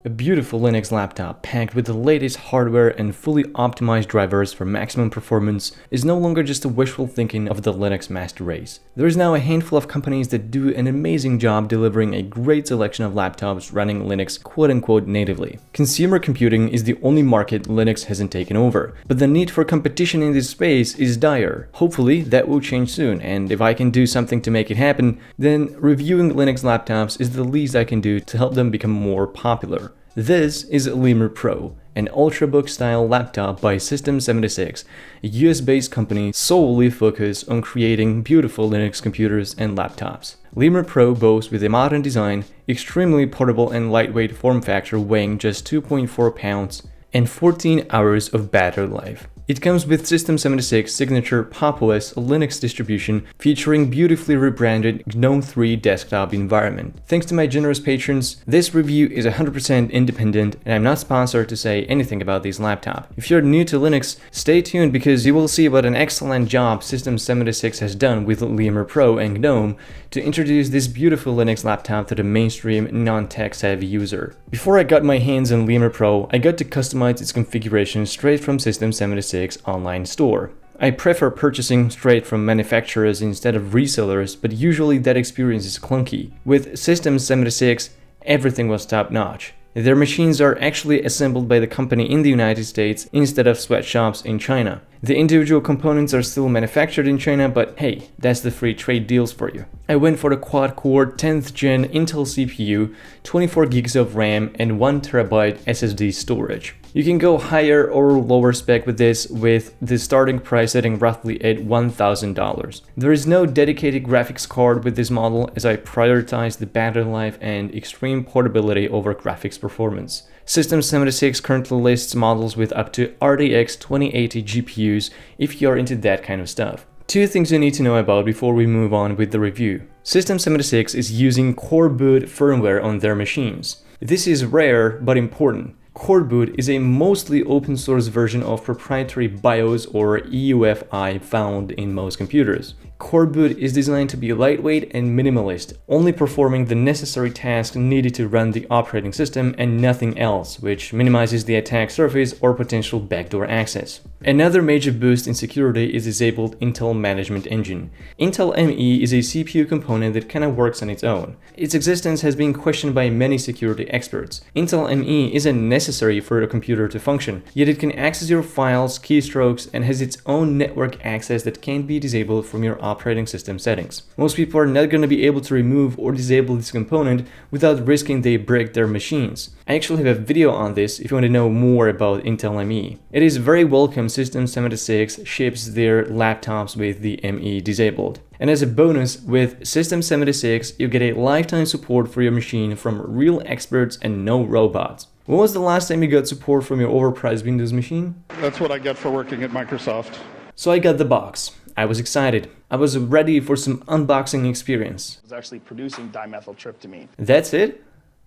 A beautiful Linux laptop packed with the latest hardware and fully optimized drivers for maximum performance is no longer just a wishful thinking of the Linux master race. There is now a handful of companies that do an amazing job delivering a great selection of laptops running Linux quote-unquote natively. Consumer computing is the only market Linux hasn't taken over, but the need for competition in this space is dire. Hopefully that will change soon, and if I can do something to make it happen, then reviewing Linux laptops is the least I can do to help them become more popular. This is Lemur Pro, an ultrabook-style laptop by System76, a US-based company solely focused on creating beautiful Linux computers and laptops. Lemur Pro boasts with a modern design, extremely portable and lightweight form factor weighing just 2.4 pounds, and 14 hours of battery life. It comes with System76 signature Pop! OS Linux distribution featuring beautifully rebranded GNOME 3 desktop environment. Thanks to my generous patrons, this review is 100% independent and I'm not sponsored to say anything about this laptop. If you're new to Linux, stay tuned because you will see what an excellent job System76 has done with Lemur Pro and GNOME to introduce this beautiful Linux laptop to the mainstream non-tech savvy user. Before I got my hands on Lemur Pro, I got to customize its configuration straight from System76 online store. I prefer purchasing straight from manufacturers instead of resellers, but usually that experience is clunky. With System76, everything was top-notch. Their machines are actually assembled by the company in the United States instead of sweatshops in China. The individual components are still manufactured in China, but hey, that's the free trade deals for you. I went for the quad-core 10th gen Intel CPU, 24 gigs of RAM and 1 TB SSD storage. You can go higher or lower spec with this, with the starting price setting roughly at $1,000. There is no dedicated graphics card with this model as I prioritize the battery life and extreme portability over graphics performance. System76 currently lists models with up to RTX 2080 GPUs if you're into that kind of stuff. Two things you need to know about before we move on with the review. System76 is using Core Boot firmware on their machines. This is rare but important. Core Boot is a mostly open source version of proprietary BIOS or EUFI found in most computers. Core Boot is designed to be lightweight and minimalist, only performing the necessary tasks needed to run the operating system and nothing else, which minimizes the attack surface or potential backdoor access. Another major boost in security is disabled Intel Management Engine. Intel ME is a CPU component that kinda works on its own. Its existence has been questioned by many security experts. Intel ME isn't necessary for a computer to function, yet it can access your files, keystrokes, and has its own network access that can't be disabled from your operating system settings. Most people are not going to be able to remove or disable this component without risking they break their machines. I actually have a video on this if you want to know more about Intel ME. It is very welcome System76 ships their laptops with the ME disabled. And as a bonus, with System76 you get a lifetime support for your machine from real experts and no robots. When was the last time you got support from your overpriced Windows machine? That's what I get for working at Microsoft. So I got the box. I was excited. I was ready for some unboxing experience. I was actually producing dimethyltryptamine. That's it?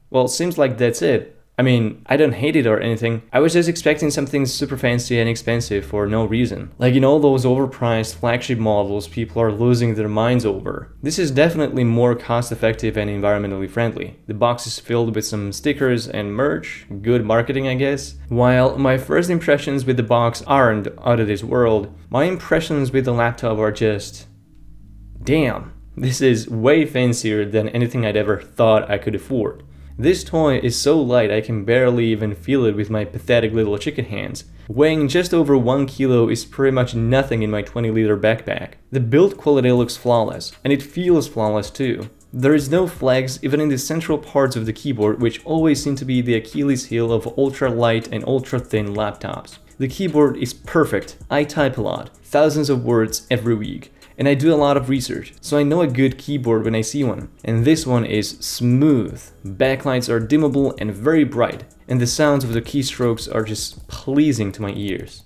Well, seems like that's it. I mean, I don't hate it or anything. I was just expecting something super fancy and expensive for no reason. Like in all those overpriced flagship models people are losing their minds over. This is definitely more cost-effective and environmentally friendly. The box is filled with some stickers and merch, good marketing I guess. While my first impressions with the box aren't out of this world, my impressions with the laptop are just... damn, this is way fancier than anything I'd ever thought I could afford. This toy is so light I can barely even feel it with my pathetic little chicken hands. Weighing just over 1 kilo is pretty much nothing in my 20-liter backpack. The build quality looks flawless, and it feels flawless too. There is no flags even in the central parts of the keyboard, which always seem to be the Achilles heel of ultra-light and ultra-thin laptops. The keyboard is perfect. I type a lot, thousands of words every week. And I do a lot of research, so I know a good keyboard when I see one. And this one is smooth. Backlights are dimmable and very bright, and the sounds of the keystrokes are just pleasing to my ears.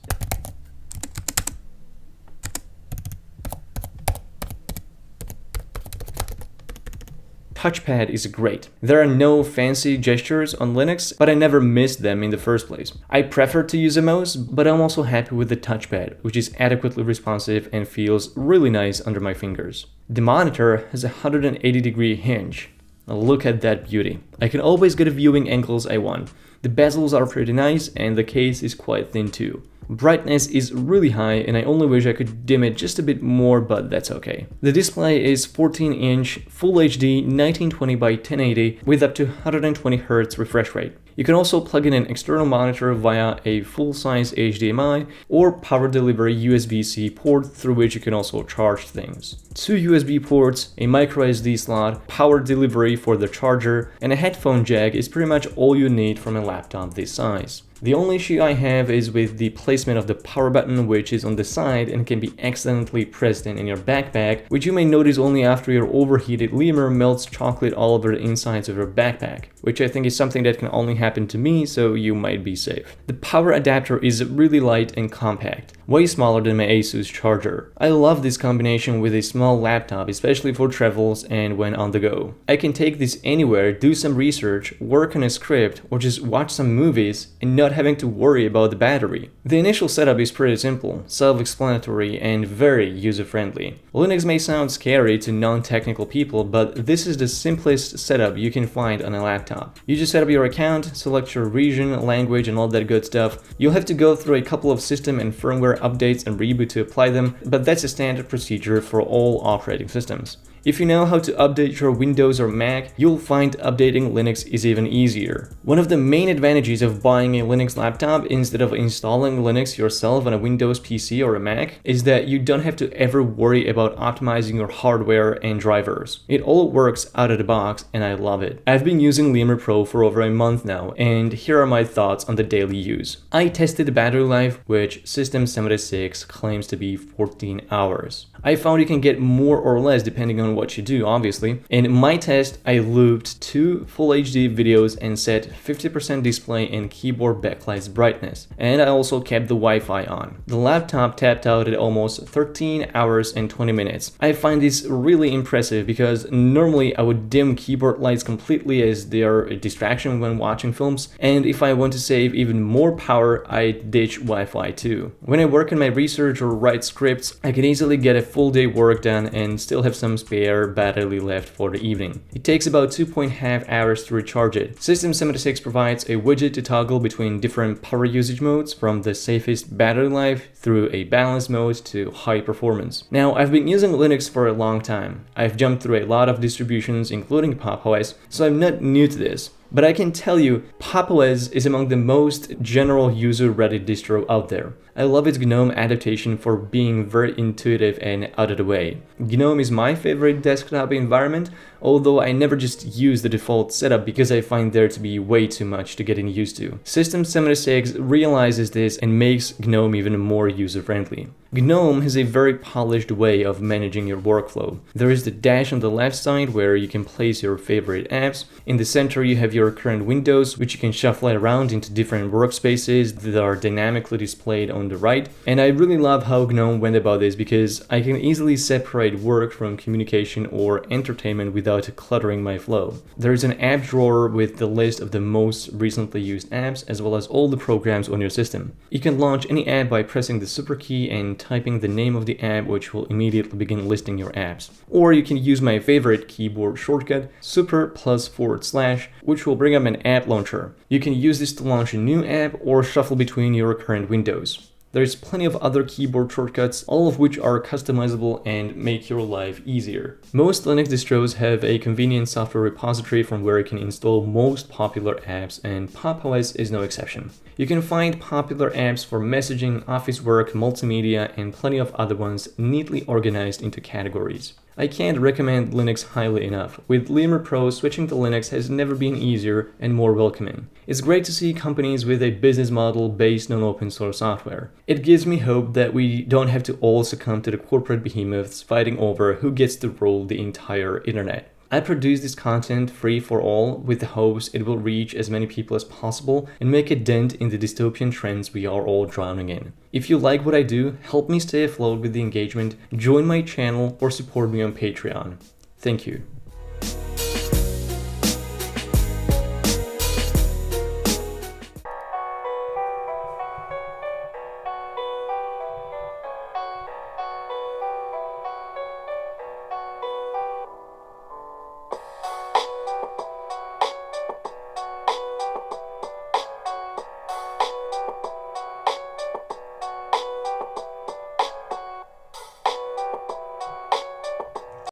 Touchpad is great. There are no fancy gestures on Linux, but I never missed them in the first place. I prefer to use a mouse, but I'm also happy with the touchpad, which is adequately responsive and feels really nice under my fingers. The monitor has a 180-degree hinge. Look at that beauty. I can always get the viewing angles I want. The bezels are pretty nice and the case is quite thin too. Brightness is really high and I only wish I could dim it just a bit more, but that's okay. The display is 14-inch Full HD 1920 by 1080 with up to 120Hz refresh rate. You can also plug in an external monitor via a full-size HDMI or power delivery USB-C port through which you can also charge things. 2 USB ports, a micro SD slot, power delivery for the charger, and a headphone jack is pretty much all you need from a laptop this size. The only issue I have is with the placement of the power button, which is on the side and can be accidentally pressed in your backpack, which you may notice only after your overheated Lemur melts chocolate all over the insides of your backpack, which I think is something that can only happen to me, so you might be safe. The power adapter is really light and compact, way smaller than my Asus charger. I love this combination with a small laptop, especially for travels and when on the go. I can take this anywhere, do some research, work on a script, or just watch some movies and not having to worry about the battery. The initial setup is pretty simple, self-explanatory, and very user-friendly. Linux may sound scary to non-technical people, but this is the simplest setup you can find on a laptop. You just set up your account, select your region, language, and all that good stuff. You'll have to go through a couple of system and firmware updates and reboot to apply them, but that's a standard procedure for all operating systems. If you know how to update your Windows or Mac, you'll find updating Linux is even easier. One of the main advantages of buying a Linux laptop instead of installing Linux yourself on a Windows PC or a Mac is that you don't have to ever worry about optimizing your hardware and drivers. It all works out of the box and I love it. I've been using Lemur Pro for over a month now, and here are my thoughts on the daily use. I tested the battery life, which System76 claims to be 14 hours. I found you can get more or less depending on what you do, obviously. In my test, I looped 2 Full HD videos and set 50% display and keyboard backlight's brightness, and I also kept the Wi-Fi on. The laptop tapped out at almost 13 hours and 20 minutes. I find this really impressive because normally I would dim keyboard lights completely as they are a distraction when watching films, and if I want to save even more power, I ditch Wi-Fi too. When I work on my research or write scripts, I can easily get a full day work done and still have some spare battery left for the evening. It takes about 2.5 hours to recharge it. System76 provides a widget to toggle between different power usage modes, from the safest battery life through a balanced mode to high performance. Now, I've been using Linux for a long time. I've jumped through a lot of distributions, including Pop! OS, so I'm not new to this. But I can tell you, Pop! OS is among the most general user-ready distro out there. I love its GNOME adaptation for being very intuitive and out of the way. GNOME is my favorite desktop environment, although I never just use the default setup because I find there to be way too much to get used to. System76 realizes this and makes GNOME even more user-friendly. GNOME has a very polished way of managing your workflow. There is the dash on the left side where you can place your favorite apps. In the center you have your current windows, which you can shuffle around into different workspaces that are dynamically displayed on the right. And I really love how GNOME went about this because I can easily separate work from communication or entertainment without cluttering my flow. There is an app drawer with the list of the most recently used apps as well as all the programs on your system. You can launch any app by pressing the super key and typing the name of the app, which will immediately begin listing your apps. Or you can use my favorite keyboard shortcut, super +//, which will bring up an app launcher. You can use this to launch a new app or shuffle between your current windows. There's plenty of other keyboard shortcuts, all of which are customizable and make your life easier. Most Linux distros have a convenient software repository from where you can install most popular apps, and Pop! OS is no exception. You can find popular apps for messaging, office work, multimedia, and plenty of other ones neatly organized into categories. I can't recommend Linux highly enough. With Lemur Pro, switching to Linux has never been easier and more welcoming. It's great to see companies with a business model based on open source software. It gives me hope that we don't have to all succumb to the corporate behemoths fighting over who gets to rule the entire internet. I produce this content free for all with the hopes it will reach as many people as possible and make a dent in the dystopian trends we are all drowning in. If you like what I do, help me stay afloat with the engagement, join my channel, or support me on Patreon. Thank you.